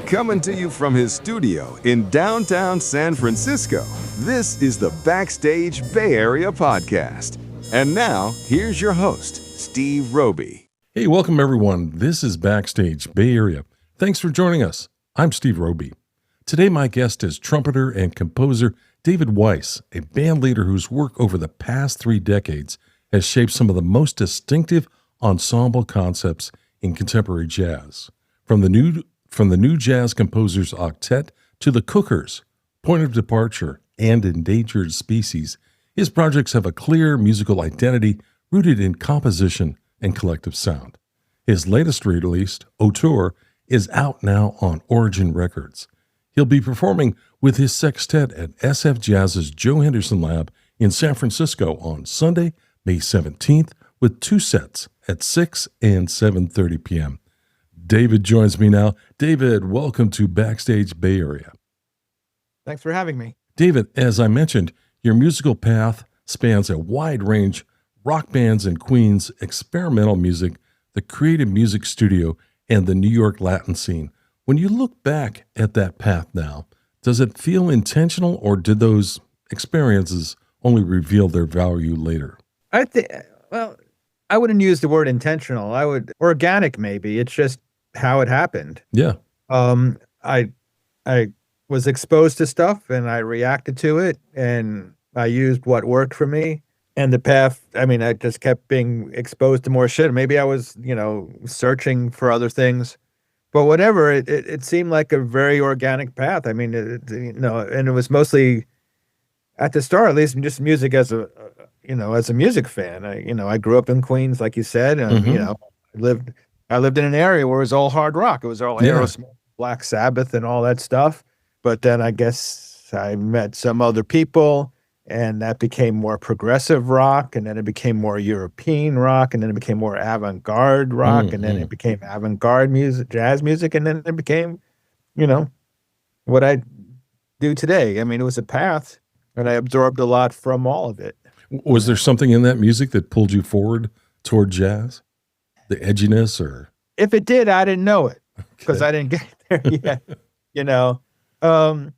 Coming to you from his studio in downtown San Francisco, this is the Backstage Bay Area podcast. And now, here's your host, Steve Roby. Hey, welcome everyone. This is Backstage Bay Area. Thanks for joining us. I'm Steve Roby. Today, my guest is trumpeter and composer David Weiss, a band leader whose work over the past 3 decades has shaped some of the most distinctive ensemble concepts in contemporary jazz. From the new jazz composers octet to the Cookers, Point of Departure, and Endangered Species, his projects have a clear musical identity rooted in composition and collective sound. His latest release, Auteur, is out now on Origin Records. He'll be performing with his sextet at SF Jazz's Joe Henderson Lab in San Francisco on Sunday, May 17th, with 2 sets at 6 and 7:30 p.m. David joins me now. David, welcome to Backstage Bay Area. Thanks for having me. David, as I mentioned, your musical path spans a wide range: rock bands in Queens, experimental music, the creative music studio, and the New York Latin scene. When you look back at that path now, does it feel intentional, or did those experiences only reveal their value later? I wouldn't use the word intentional. I would organic, maybe. It's just how it happened. Yeah. I was exposed to stuff and I reacted to it and I used what worked for me. And the path, I just kept being exposed to more shit. Maybe I was, searching for other things. But whatever, it seemed like a very organic path. And it was mostly, at the start at least, just music as a music fan. I grew up in Queens, like you said, and I lived in an area where it was all hard rock. It was all Aerosmith, Black Sabbath, and all that stuff. But then I guess I met some other people, and that became more progressive rock, and then it became more European rock, and then it became more avant-garde rock, and then it became avant-garde music, jazz music, and then it became, what I do today. It was a path, and I absorbed a lot from all of it. Was there something in that music that pulled you forward toward jazz? The edginess, or? If it did, I didn't know it because I didn't get there yet, But,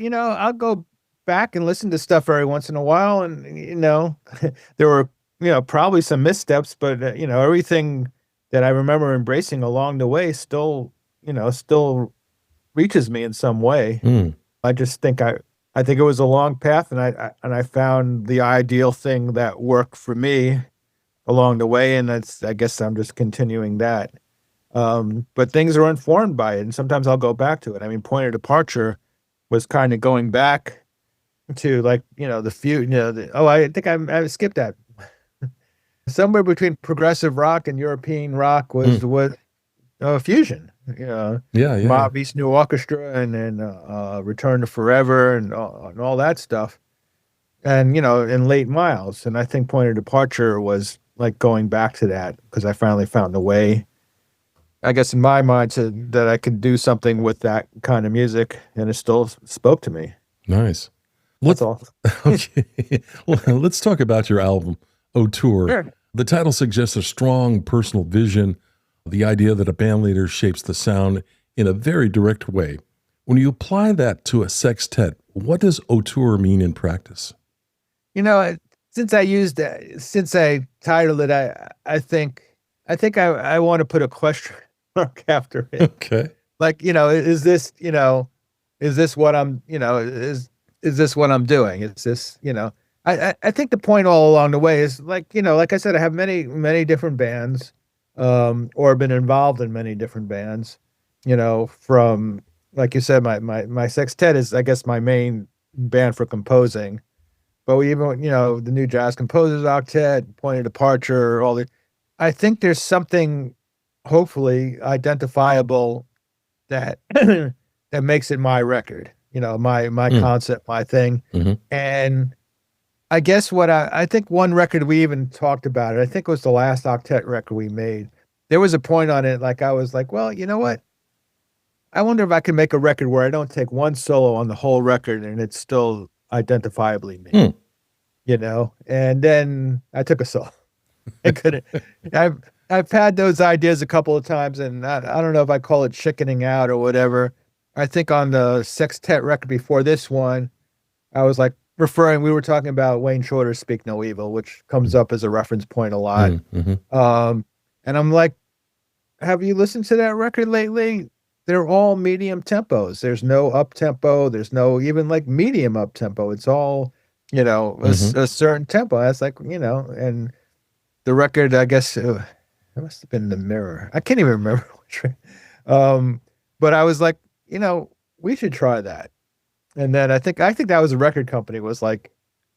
I'll go back and listen to stuff every once in a while. And, there were, probably some missteps, but, everything that I remember embracing along the way still reaches me in some way. I just think I think it was a long path, and I found the ideal thing that worked for me along the way, and I guess I'm just continuing that. But things are informed by it, and sometimes I'll go back to it. Point of Departure was kind of going back to the few. I think I skipped that. Somewhere between progressive rock and European rock was fusion. Mob East New Orchestra, and then Return to Forever, and all that stuff. And in Late Miles, and I think Point of Departure was like going back to that because I finally found a way, I guess in my mind, that I could do something with that kind of music, and it still spoke to me. Nice. That's all. Okay. Well, let's talk about your album, Auteur. Sure. The title suggests a strong personal vision, the idea that a band leader shapes the sound in a very direct way. When you apply that to a sextet, what does Auteur mean in practice? Since I titled it, I think I want to put a question mark after it. Okay. Is this what I'm, is this what I'm doing? Is this, I think the point all along the way is like I said, I have many, many different bands, or been involved in many different bands, from, like you said, my sextet is, I guess, my main band for composing. But we even, the New Jazz Composers Octet, Point of Departure, I think there's something hopefully identifiable that that makes it my record, my concept, my thing. And I guess what I think one record we even talked about it, I think it was the last octet record we made. There was a point on it, I was like, well, you know what? I wonder if I can make a record where I don't take one solo on the whole record and it's still identifiably me, and then I took a solo. I couldn't. I've had those ideas a couple of times, and I don't know if I call it chickening out or whatever, I think on the sextet record before this one, I was like we were talking about Wayne Shorter's Speak No Evil, which comes up as a reference point a lot. Mm-hmm. And I'm like, have you listened to that record lately? They're all medium tempos. There's no up tempo. There's no even like medium up tempo. It's all, a certain tempo. That's like, and the record, I guess, it must have been The Mirror. I can't even remember which. But I was like, we should try that. And then I think that was a record company was like,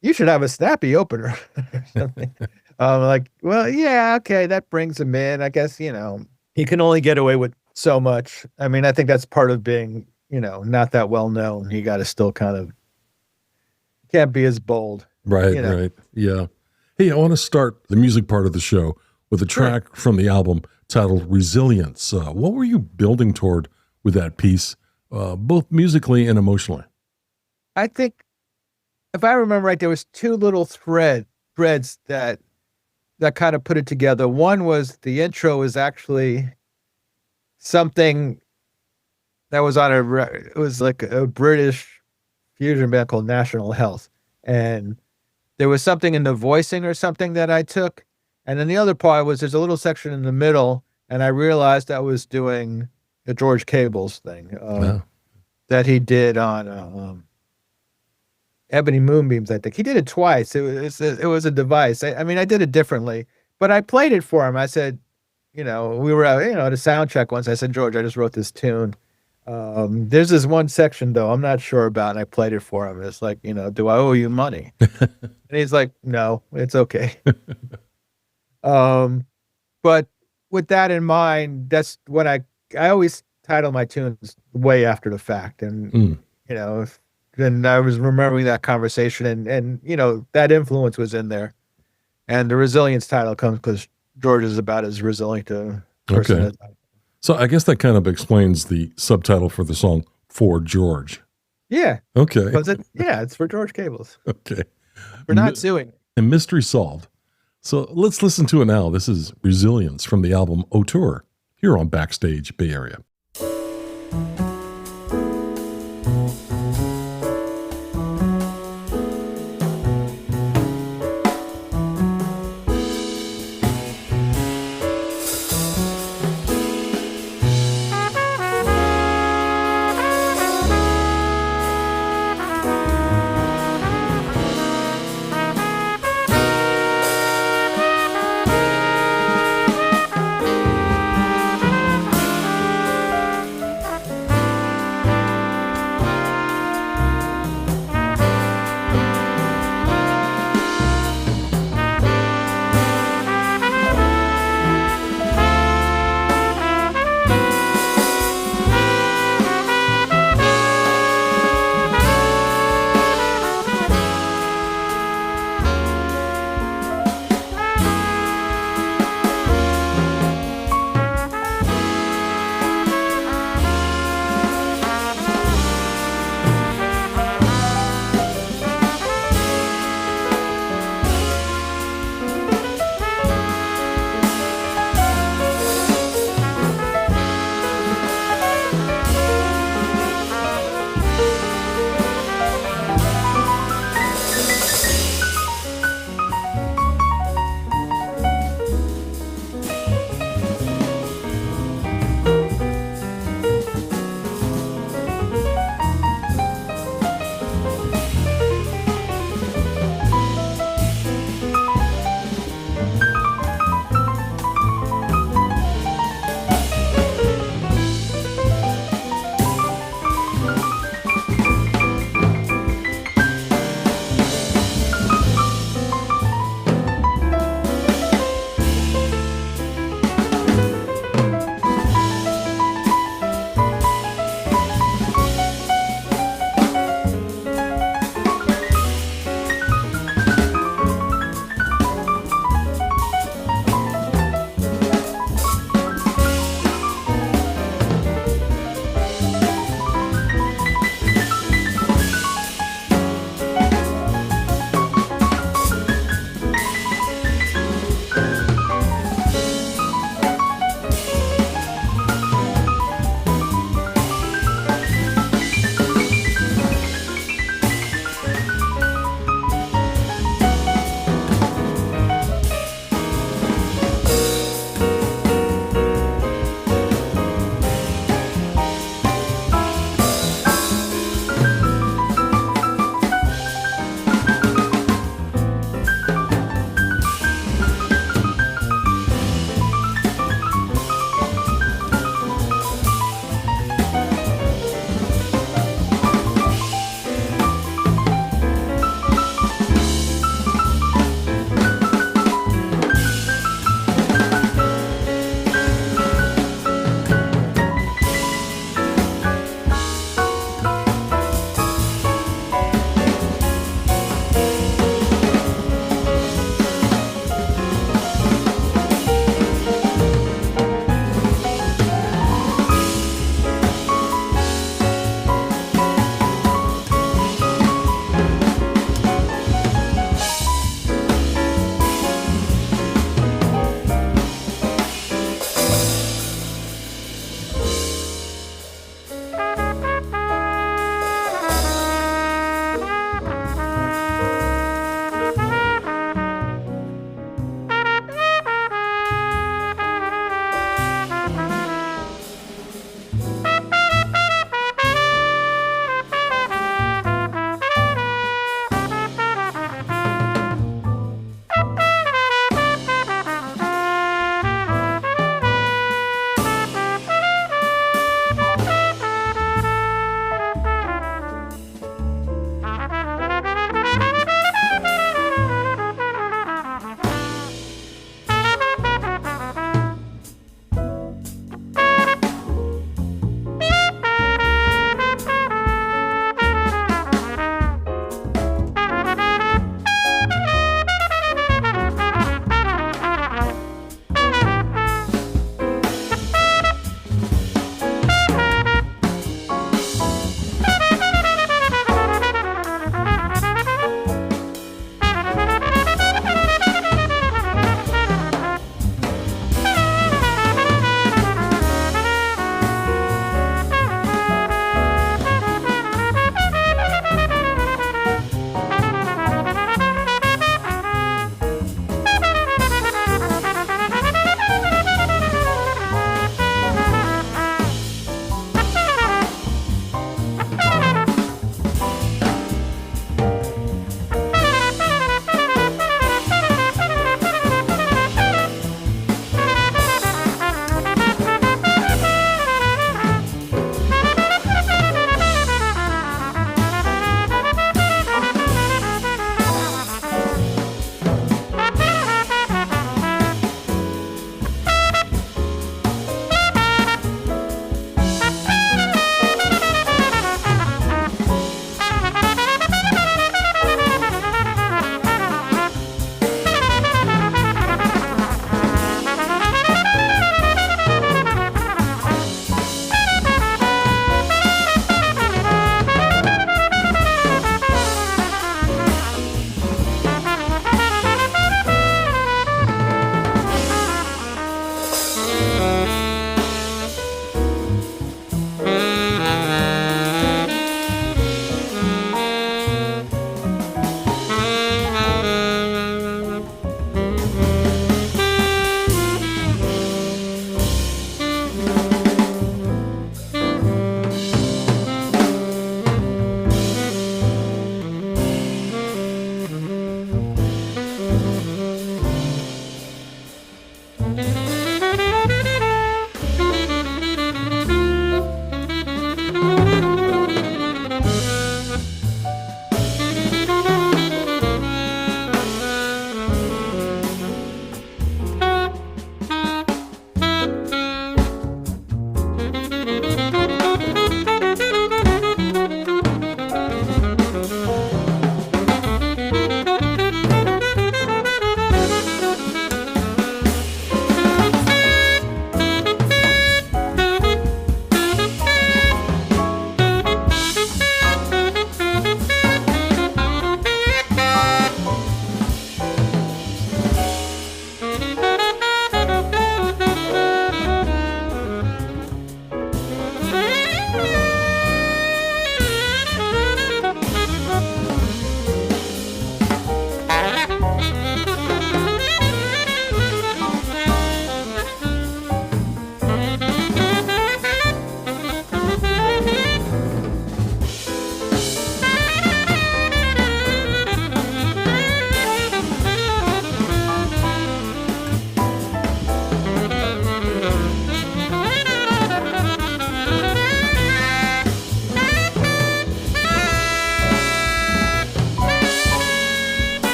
you should have a snappy opener or something. Like, well, yeah, okay, that brings him in. I guess, he can only get away with so much. I mean, I think that's part of being, not that well known. You got to still kind of can't be as bold. Right, right. Yeah. Hey, I want to start the music part of the show with a track from the album titled Resilience. What were you building toward with that piece, both musically and emotionally? I think, if I remember right, there was two little threads that kind of put it together. One was the intro was actually something that was it was like a British fusion band called National Health. And there was something in the voicing or something that I took. And then the other part was there's a little section in the middle, and I realized I was doing the George Cable's thing that he did on Ebony Moonbeams, I think. He did it twice. It was a device. I mean, I did it differently, but I played it for him. I said, we were out, at a sound check once. I said, George, I just wrote this tune. There's this one section, though, I'm not sure about, and I played it for him. It's like, do I owe you money? And he's like, no, it's okay. But with that in mind, that's when I always title my tunes way after the fact. And, then I was remembering that conversation and that influence was in there. And the Resilience title comes because George is about as resilient a person as I am. So I guess that kind of explains the subtitle for the song, For George. Yeah. Okay. It's for George Cables. Okay. We're not suing. And mystery solved. So let's listen to it now. This is Resilience from the album Auteur here on Backstage Bay Area.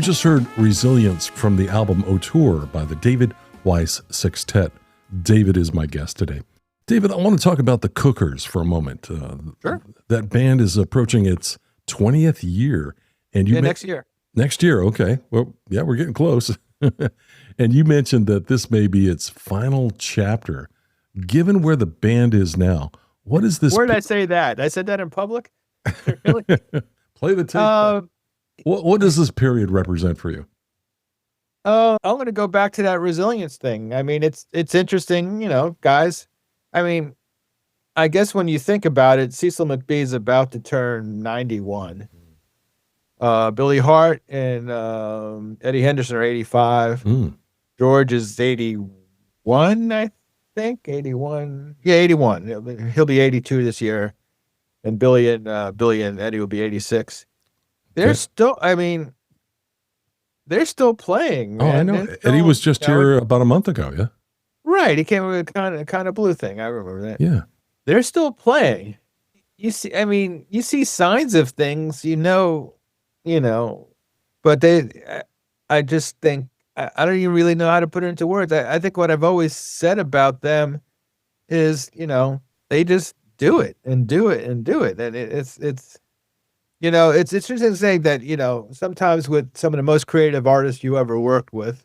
just heard Resilience from the album Auteur by the David Weiss Sextet. David is my guest today. David, I want to talk about the Cookers for a moment. Sure. That band is approaching its 20th year. And next year. Next year, okay. Well, yeah, we're getting close. And you mentioned that this may be its final chapter. Given where the band is now, what is this? Where did I say that? I said that in public? Really? Play the tape. What does this period represent for you? I'm going to go back to that resilience thing. I mean, it's interesting, guys. I mean, I guess when you think about it, Cecil McBee is about to turn 91. Billy Hart and Eddie Henderson are 85. George is 81, I think. 81. Yeah, 81. He'll be 82 this year. And Billy and Eddie will be 86. They're still, they're still playing. Man. Oh, I know. Eddie was just here about a month ago, yeah? Right. He came with a kind of blue thing. I remember that. Yeah. They're still playing. You see signs of things, but I just think, I don't even really know how to put it into words. I think what I've always said about them is, they just do it and do it and do it. And it's interesting to say that, sometimes with some of the most creative artists you ever worked with,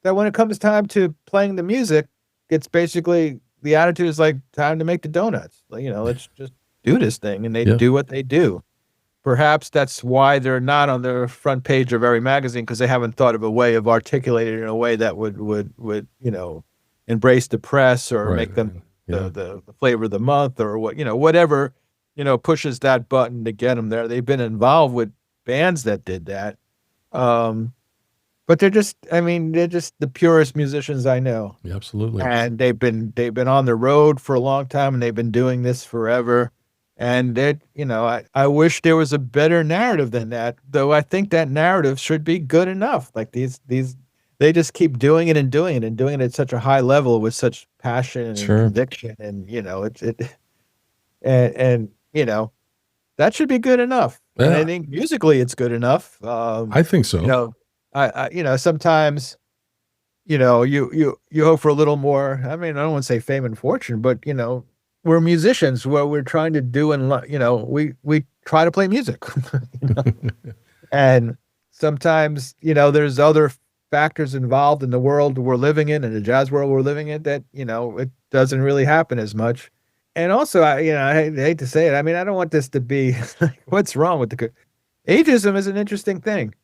that when it comes time to playing the music, it's basically the attitude is like time to make the donuts. Let's just do this thing. And they do what they do. Perhaps that's why they're not on the front page of every magazine, because they haven't thought of a way of articulating it in a way that would embrace the press or make them the flavor of the month or whatever, pushes that button to get them there. They've been involved with bands that did that. But they're just the purest musicians I know. Yeah, absolutely. And they've been on the road for a long time, and they've been doing this forever. And I wish there was a better narrative than that, though I think that narrative should be good enough. Like they just keep doing it and doing it and doing it at such a high level with such passion and conviction. And, that should be good enough. Yeah. And I think musically it's good enough. I think so. I sometimes, you hope for a little more. I mean, I don't want to say fame and fortune, but, we're musicians. What we're trying to do, and we try to play music, and sometimes there's other factors involved in the world we're living in, and the jazz world we're living in, that it doesn't really happen as much. And also, I hate to say it. I mean, I don't want this to be what's wrong with ageism is an interesting thing.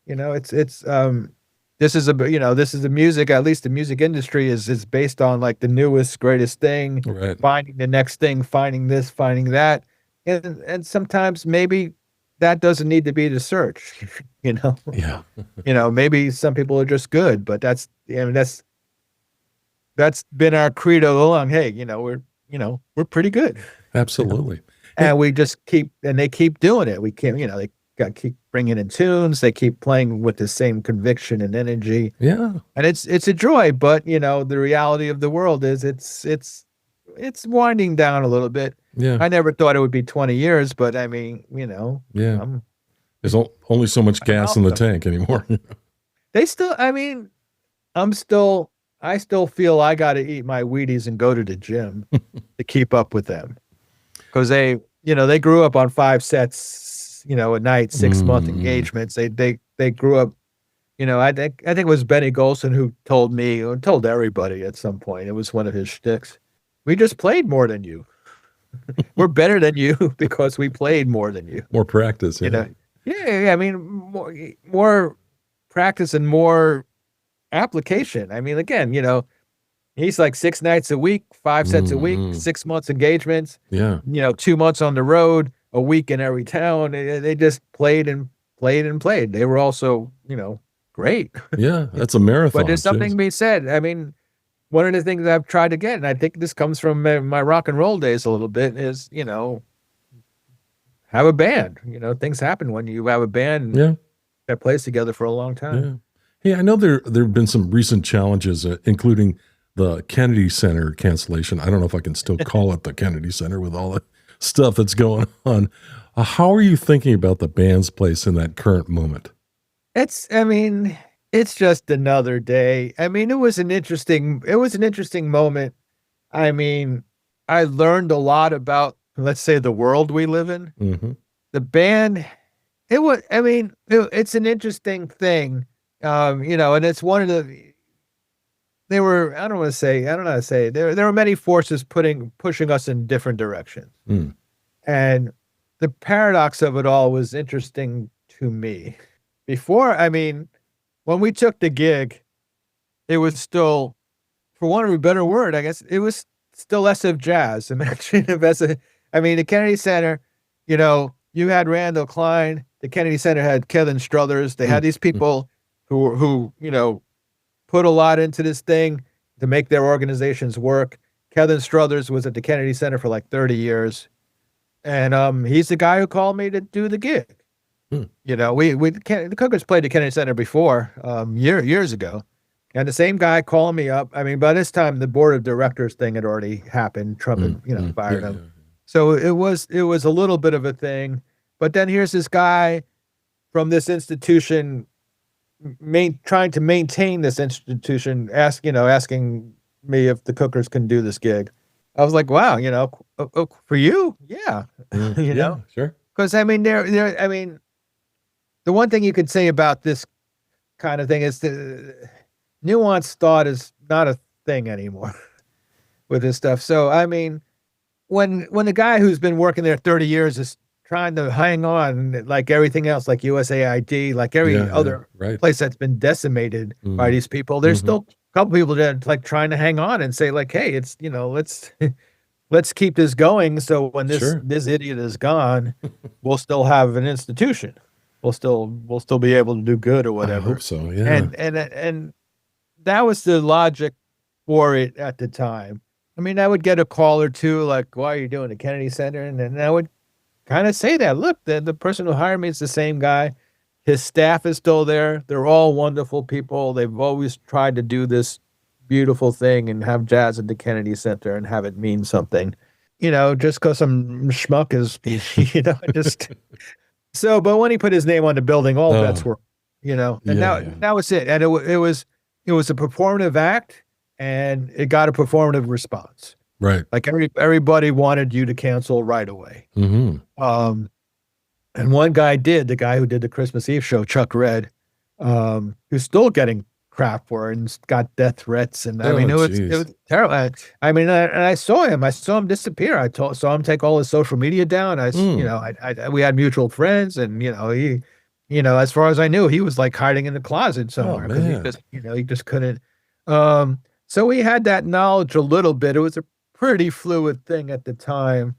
This is the music, at least the music industry is based on like the newest, greatest thing, right. Finding the next thing, finding this, finding that. And sometimes maybe that doesn't need to be the search, Yeah. Maybe some people are just good, but that's been our credo all along. Hey, we're pretty good. Absolutely. And we just keep doing it. We can't, they keep bringing in tunes. They keep playing with the same conviction and energy. Yeah. And it's a joy, but the reality of the world is it's winding down a little bit. Yeah. I never thought it would be 20 years, but I mean, yeah. There's only so much gas in the tank anymore. They still, I still feel I got to eat my Wheaties and go to the gym to keep up with them. Because they grew up on 5 sets, at night, 6-month engagements. They grew up, I think it was Benny Golson who told everybody at some point, it was one of his shticks. We just played more than you. We're better than you because we played more than you. More practice. Yeah. Yeah. I mean, more practice and more application. I mean, again, he's like 6 nights a week, 5 sets a week, 6 months engagements. Yeah. 2 months on the road, a week in every town. They just played and played and played. They were also, great. Yeah, that's a marathon. But there's something to be said. I mean, one of the things I've tried to get, and I think this comes from my rock and roll days a little bit, is, have a band. Things happen when you have a band that plays together for a long time. Yeah. Hey, I know there have been some recent challenges, including the Kennedy Center cancellation. I don't know if I can still call it the Kennedy Center with all the stuff that's going on. How are you thinking about the band's place in that current moment? I mean, it's just another day. I mean, it was an interesting moment. I mean, I learned a lot about, let's say, the world we live in. Mm-hmm. The band, I mean, it's an interesting thing. And it's one of I don't want to say, I don't know how to say, there were many forces pushing us in different directions. Mm. And the paradox of it all was interesting to me. I mean, when we took the gig, it was still, for want of a better word, I guess, it was still SF jazz. Imagine if I mean, the Kennedy Center, you had Randall Klein, the Kennedy Center had Kevin Struthers. They had these people who put a lot into this thing to make their organizations work. Kevin Struthers was at the Kennedy Center for like 30 years. And he's the guy who called me to do the gig. Hmm. The Cookers played the Kennedy Center before, years ago. And the same guy calling me up. I mean, by this time the board of directors thing had already happened. Trump had, fired him. Yeah. So it was a little bit of a thing. But then here's this guy from this institution trying to maintain this institution, asking me if the Cookers can do this gig. I was like, wow, for you, yeah, sure. Because I mean, I mean, the one thing you could say about this kind of thing is the nuanced thought is not a thing anymore with this stuff. So I mean, when the guy who's been working there 30 years is trying to hang on like everything else, like USAID, like every other place that's been decimated by these people, there's still a couple people that like trying to hang on and say like, hey, it's let's keep this going. So when this idiot is gone, we'll still have an institution. We'll still be able to do good or whatever. I hope so. Yeah. And that was the logic for it at the time. I mean, I would get a call or two like, why are you doing the Kennedy Center? And then I would kind of say that, look, the person who hired me is the same guy. His staff is still there. They're all wonderful people. They've always tried to do this beautiful thing and have jazz at the Kennedy Center and have it mean something, just because some schmuck is, just so. But when he put his name on the building, all bets were, and that was it. And it was a performative act, and it got a performative response. Right. Like everybody wanted you to cancel right away. Mm-hmm. And one guy did, the guy who did the Christmas Eve show, Chuck Red, who's still getting crap for it and got death threats. And I mean, it was terrible. I mean, I saw him disappear. I saw him take all his social media down. We had mutual friends, and he, as far as I knew, he was like hiding in the closet somewhere because he just couldn't. So we had that knowledge a little bit. It was a pretty fluid thing at the time.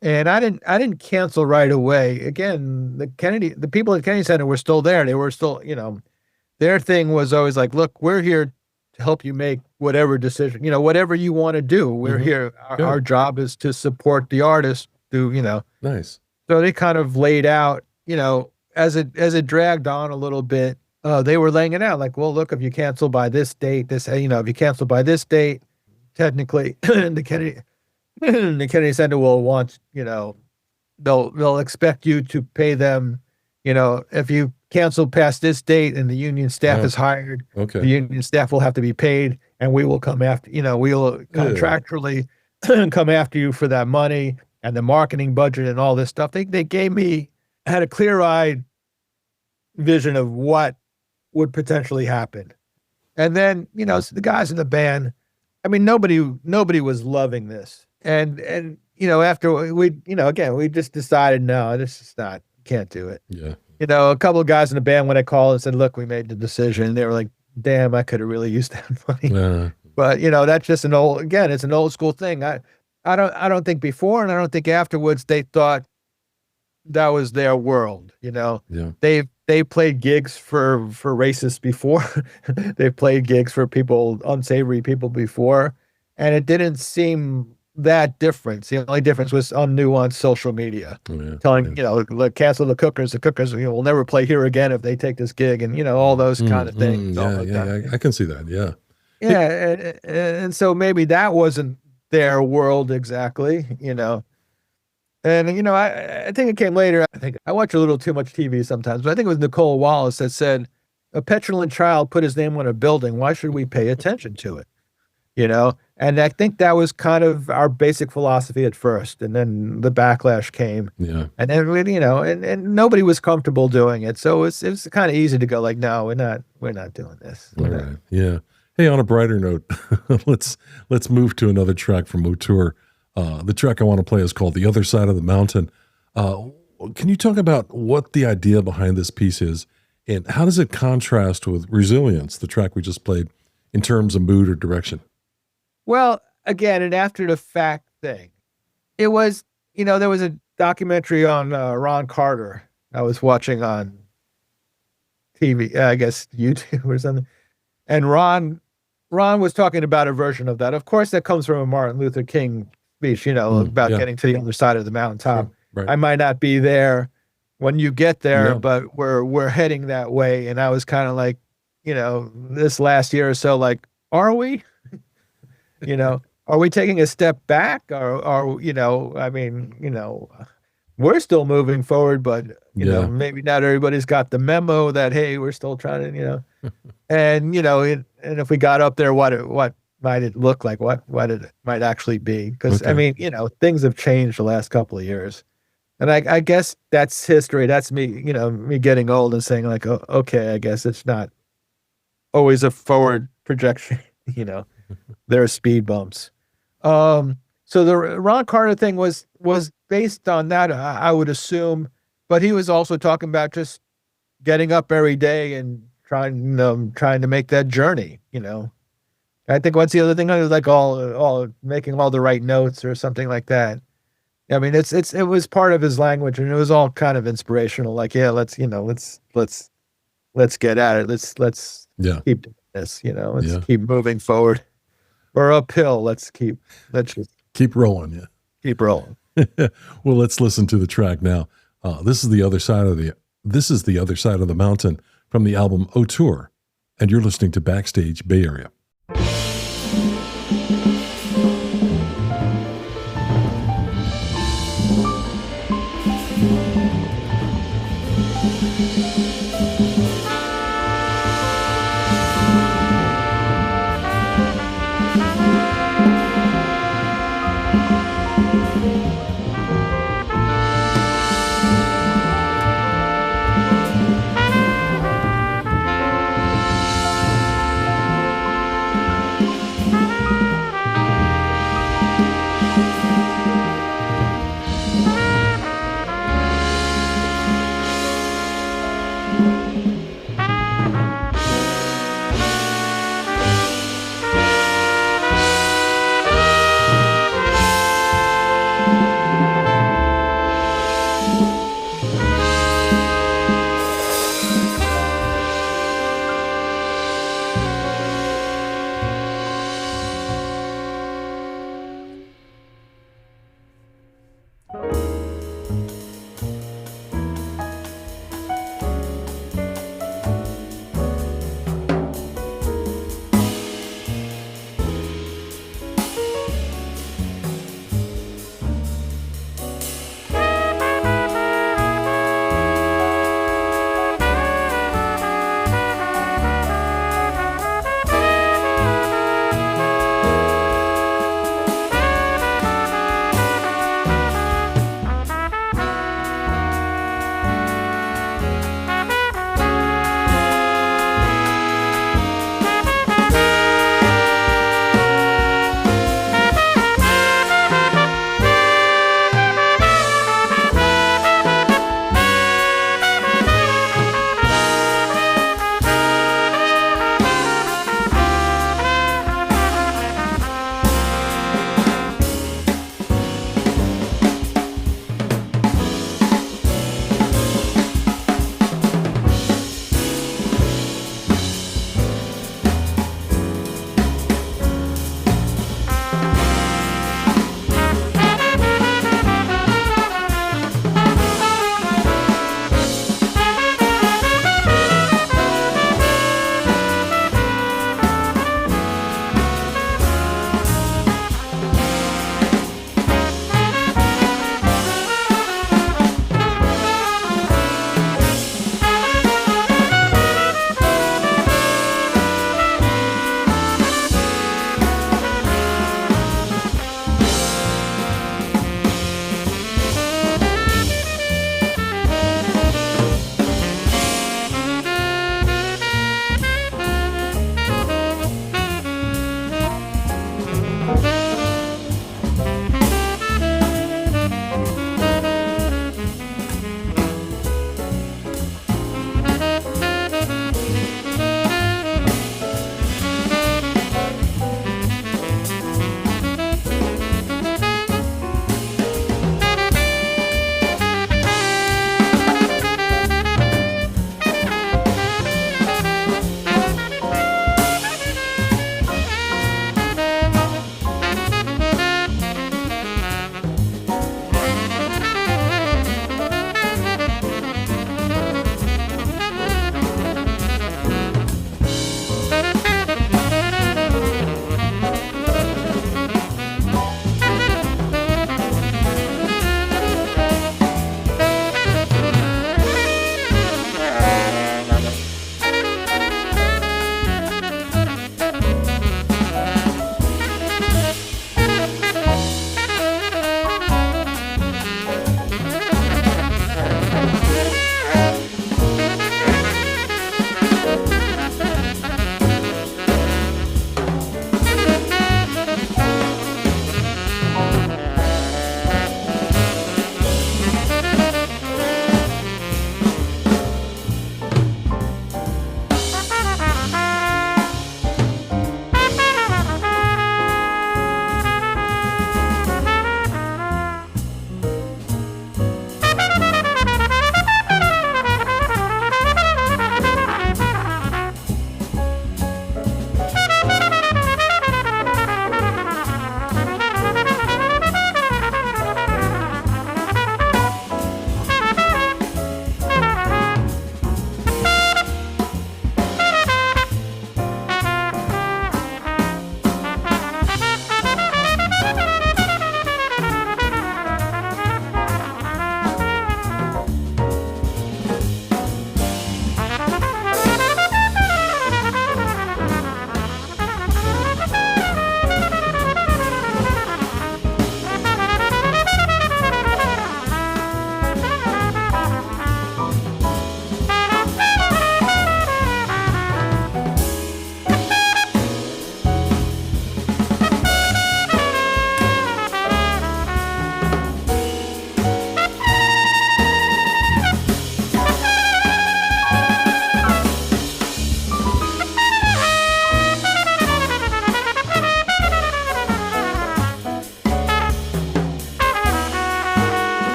And I didn't cancel right away. Again, the people at Kennedy Center were still there. They were still, their thing was always like, look, we're here to help you make whatever decision, whatever you want to do. We're here. Our job is to support the artist through, Nice. So they kind of laid out, as it dragged on a little bit, they were laying it out like, well, look, if you cancel by this date, if you cancel by this date, technically the Kennedy Center will want, they'll expect you to pay them, if you cancel past this date and the union staff is hired, the union staff will have to be paid, and we will come after, we'll contractually come after you for that money and the marketing budget and all this stuff. They gave me, had a clear-eyed vision of what would potentially happen. And then, so the guys in the band, I mean, nobody was loving this. And after we just decided, no, this is not, can't do it. Yeah. A couple of guys in the band, when I called and said, look, we made the decision, they were like, damn, I could have really used that money. But, that's just it's an old school thing. I don't think before, and I don't think afterwards they thought that was their world. Yeah. They played gigs for racists before. They've played gigs for unsavory people before. And it didn't seem that different. The only difference was on nuanced social media, telling, cancel the Cookers. The Cookers will never play here again if they take this gig, and, all those kind of things. I can see that. Yeah. Yeah. And so maybe that wasn't their world exactly, And I think it came later. I think I watch a little too much TV sometimes, but I think it was Nicole Wallace that said, "A petulant child put his name on a building. Why should we pay attention to it?" And I think that was kind of our basic philosophy at first, and then the backlash came. Yeah. And then and nobody was comfortable doing it, so it was kind of easy to go like, no, we're not doing this. All right. Yeah. Hey, on a brighter note, let's move to another track from Auteur. The track I want to play is called "The Other Side of the Mountain." Can you talk about what the idea behind this piece is, and how does it contrast with "Resilience," the track we just played, in terms of mood or direction? Well, again, an after the fact thing. It was, there was a documentary on Ron Carter I was watching on TV, I guess YouTube or something. And Ron was talking about a version of that. Of course, that comes from a Martin Luther King speech, about getting to the other side of the mountaintop. Sure. Right. I might not be there when you get there, Yeah. but we're heading that way. And I was kind of like, this last year or so, like, are we? Are we taking a step back? Or we're still moving forward, but maybe not everybody's got the memo that, hey, we're still trying to, and and if we got up there, what might it look like? What it might actually be? Because Okay. things have changed the last couple of years, and I guess that's history. That's me, me getting old and saying like, oh, okay, I guess it's not always a forward projection. There are speed bumps. So the Ron Carter thing was based on that, I would assume, but he was also talking about just getting up every day and trying to make that journey. I think what's the other thing? It was like all making all the right notes or something like that. I mean, it was part of his language, and it was all kind of inspirational. Like, yeah, let's get at it. Let's Yeah. keep doing this. Let's Yeah. keep moving forward. Or uphill. Let's just Keep rolling. Yeah. keep rolling. Well, let's listen to the track now. This is the other side of the mountain from the album Auteur, and you're listening to Backstage Bay Area.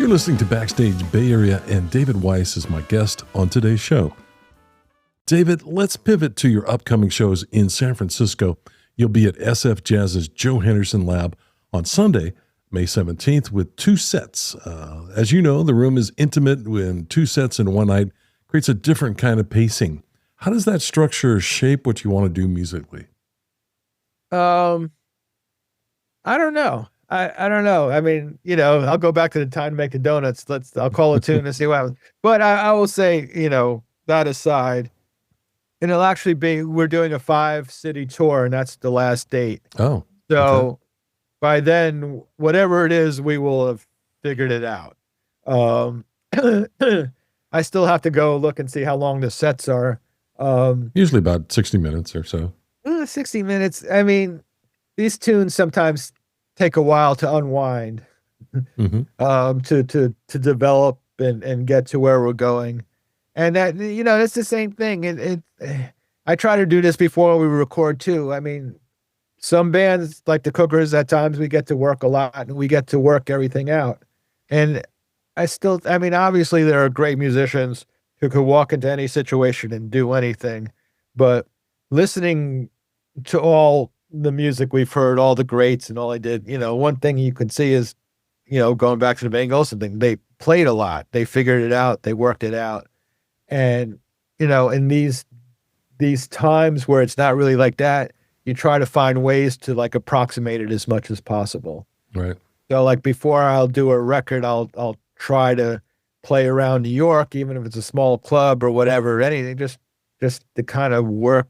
You're listening to Backstage Bay Area, and David Weiss is my guest on today's show. David, let's pivot to your upcoming shows in San Francisco. You'll be at SF Jazz's Joe Henderson Lab on Sunday, May 17th, with 2 sets. As you know, the room is intimate, and 2 sets in one night creates a different kind of pacing. How does that structure shape what you want to do musically? I don't know. I don't know. I mean, I'll go back to the time to make the donuts. I'll call a tune and see what happens. But I will say, that aside, and it'll actually be, we're doing a 5-city tour, and that's the last date. Oh, so okay. By then, whatever it is, we will have figured it out. I still have to go look and see how long the sets are. Usually about 60 minutes or so. 60 minutes. I mean, these tunes sometimes take a while to unwind, to develop and get to where we're going. And that, it's the same thing. I try to do this before we record too. I mean, some bands like the Cookers, at times we get to work a lot and we get to work everything out. And obviously there are great musicians who could walk into any situation and do anything, but listening to all the music we've heard, all the greats and all I did, one thing you could see is, going back to the Bang Olufsen thing, they played a lot, they figured it out, they worked it out. And, in these times where it's not really like that, you try to find ways to like approximate it as much as possible. Right. So like before I'll do a record, I'll try to play around New York, even if it's a small club or whatever, anything, just to kind of work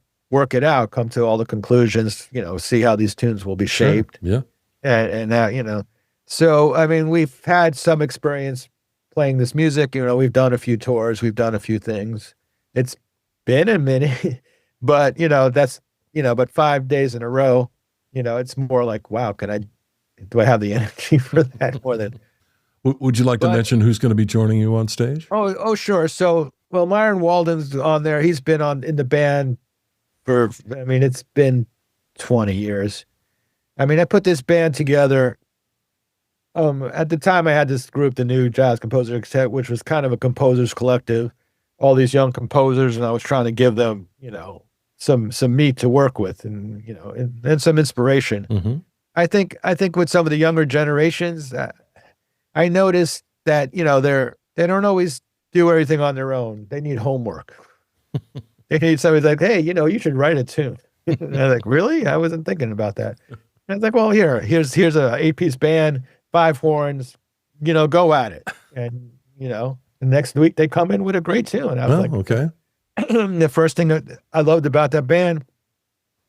it out, come to all the conclusions, see how these tunes will be shaped. Sure. Yeah. And that, so, I mean, we've had some experience playing this music, we've done a few tours, we've done a few things. It's been a minute, but, but 5 days in a row, it's more like, wow, do I have the energy for that more than. Would you like to mention who's going to be joining you on stage? Oh, sure. So, Myron Walden's on there. He's been in the band for, it's been 20 years. I put this band together. At the time I had this group, the New Jazz Composer Set, which was kind of a composers collective, all these young composers, and I was trying to give them, some meat to work with and, and some inspiration. Mm-hmm. I think with some of the younger generations, I noticed that, they don't always do everything on their own. They need homework. They need somebody like, hey, you should write a tune. And they're like, really? I wasn't thinking about that. And I was like, well, here's a 8-piece band, 5 horns, go at it. And, the next week they come in with a great tune. And I was okay. The first thing that I loved about that band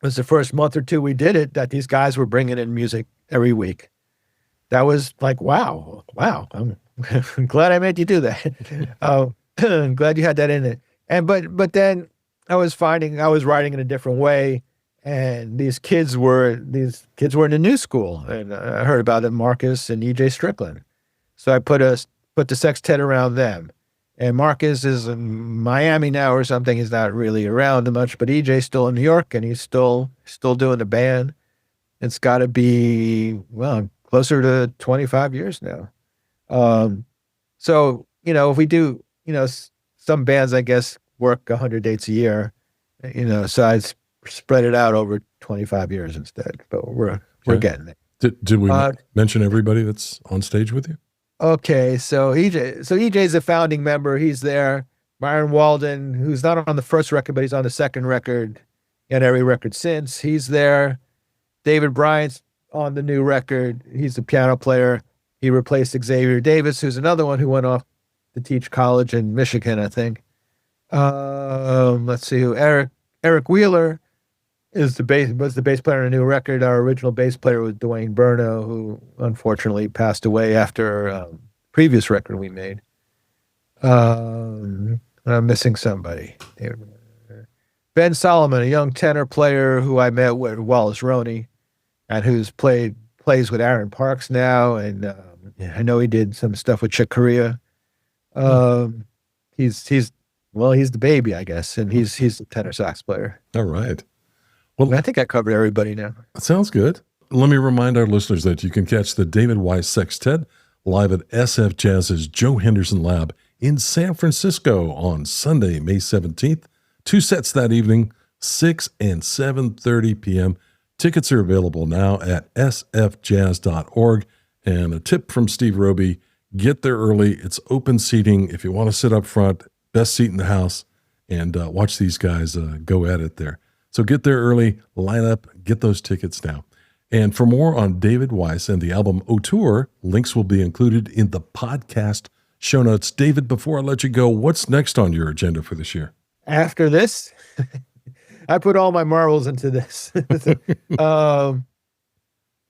was the first month or two we did it, that these guys were bringing in music every week. That was like, wow. I'm glad I made you do that. I'm glad you had that in it. And, but then I was finding I was writing in a different way. And these kids were in the new school. And I heard about it, Marcus and EJ Strickland. So I put the sextet around them. And Marcus is in Miami now or something. He's not really around much, but EJ's still in New York and he's still doing the band. It's got to be, closer to 25 years now. So, if we do, some bands, I guess, work 100 dates a year, so I spread it out over 25 years instead, but we're getting there. Did we mention everybody that's on stage with you? Okay, so EJ's a founding member. He's there. Myron Walden, who's not on the first record, but he's on the second record and every record since. He's there. David Bryant's on the new record. He's a piano player. He replaced Xavier Davis, who's another one who went off to teach college in Michigan, I think. Let's see who. Eric Wheeler was the bass player on a new record. Our original bass player was Dwayne Burno, who unfortunately passed away after a previous record we made. I'm missing somebody. Ben Solomon, a young tenor player who I met with Wallace Roney, and who's plays with Aaron Parks now, and I know he did some stuff with Chick Corea. He's the baby, I guess, and he's the tenor sax player. All right. Well, I think I covered everybody now. Sounds good. Let me remind our listeners that you can catch the David Weiss Sextet live at SF Jazz's Joe Henderson Lab in San Francisco on Sunday, May 17th. 2 sets that evening, 6 and 7:30 p.m. Tickets are available now at sfjazz.org. And a tip from Steve Roby, get there early. It's open seating. If you want to sit up front, best seat in the house, and watch these guys go at it there. So get there early, line up, get those tickets now. And for more on David Weiss and the album Auteur, links will be included in the podcast show notes. David, before I let you go, what's next on your agenda for this year? After this, I put all my marbles into this.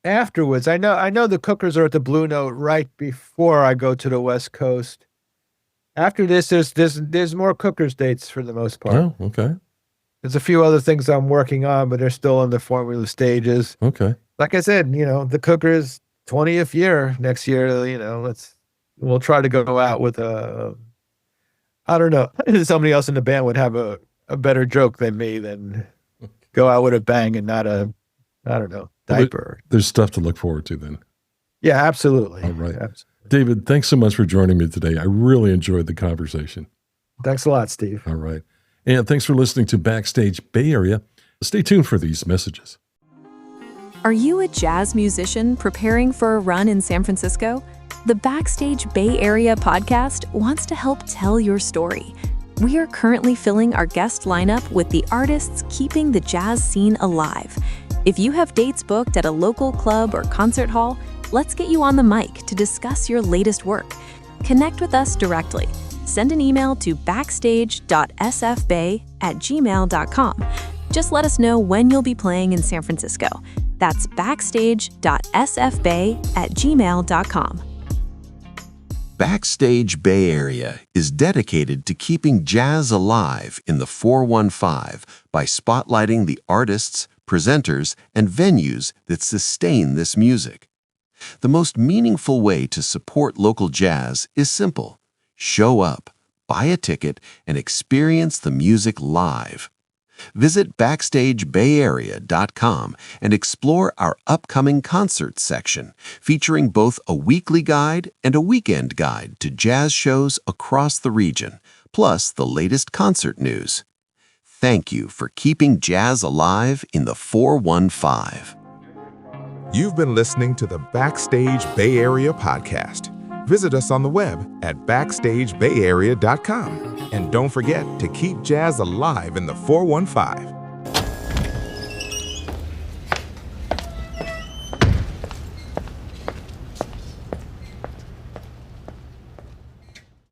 Afterwards, I know the Cookers are at the Blue Note right before I go to the West Coast. After this, there's more Cookers dates for the most part. Oh, okay. There's a few other things I'm working on, but they're still in the formula stages. Okay. Like I said, the Cookers 20th year next year. We'll try to go out with I don't know. Somebody else in the band would have a better joke than me than go out with a bang and not a, I don't know, diaper. There's stuff to look forward to then. Yeah, absolutely. All right. Absolutely. David, thanks so much for joining me today. I really enjoyed the conversation. Thanks a lot, Steve. All right. And thanks for listening to Backstage Bay Area. Stay tuned for these messages. Are you a jazz musician preparing for a run in San Francisco? The Backstage Bay Area podcast wants to help tell your story. We are currently filling our guest lineup with the artists keeping the jazz scene alive. If you have dates booked at a local club or concert hall, let's get you on the mic to discuss your latest work. Connect with us directly. Send an email to backstage.sfbay@gmail.com. Just let us know when you'll be playing in San Francisco. That's backstage.sfbay@gmail.com. Backstage Bay Area is dedicated to keeping jazz alive in the 415 by spotlighting the artists, presenters, and venues that sustain this music. The most meaningful way to support local jazz is simple. Show up, buy a ticket, and experience the music live. Visit BackstageBayArea.com and explore our upcoming concerts section, featuring both a weekly guide and a weekend guide to jazz shows across the region, plus the latest concert news. Thank you for keeping jazz alive in the 415. You've been listening to the Backstage Bay Area podcast. Visit us on the web at BackstageBayArea.com. And don't forget to keep jazz alive in the 415.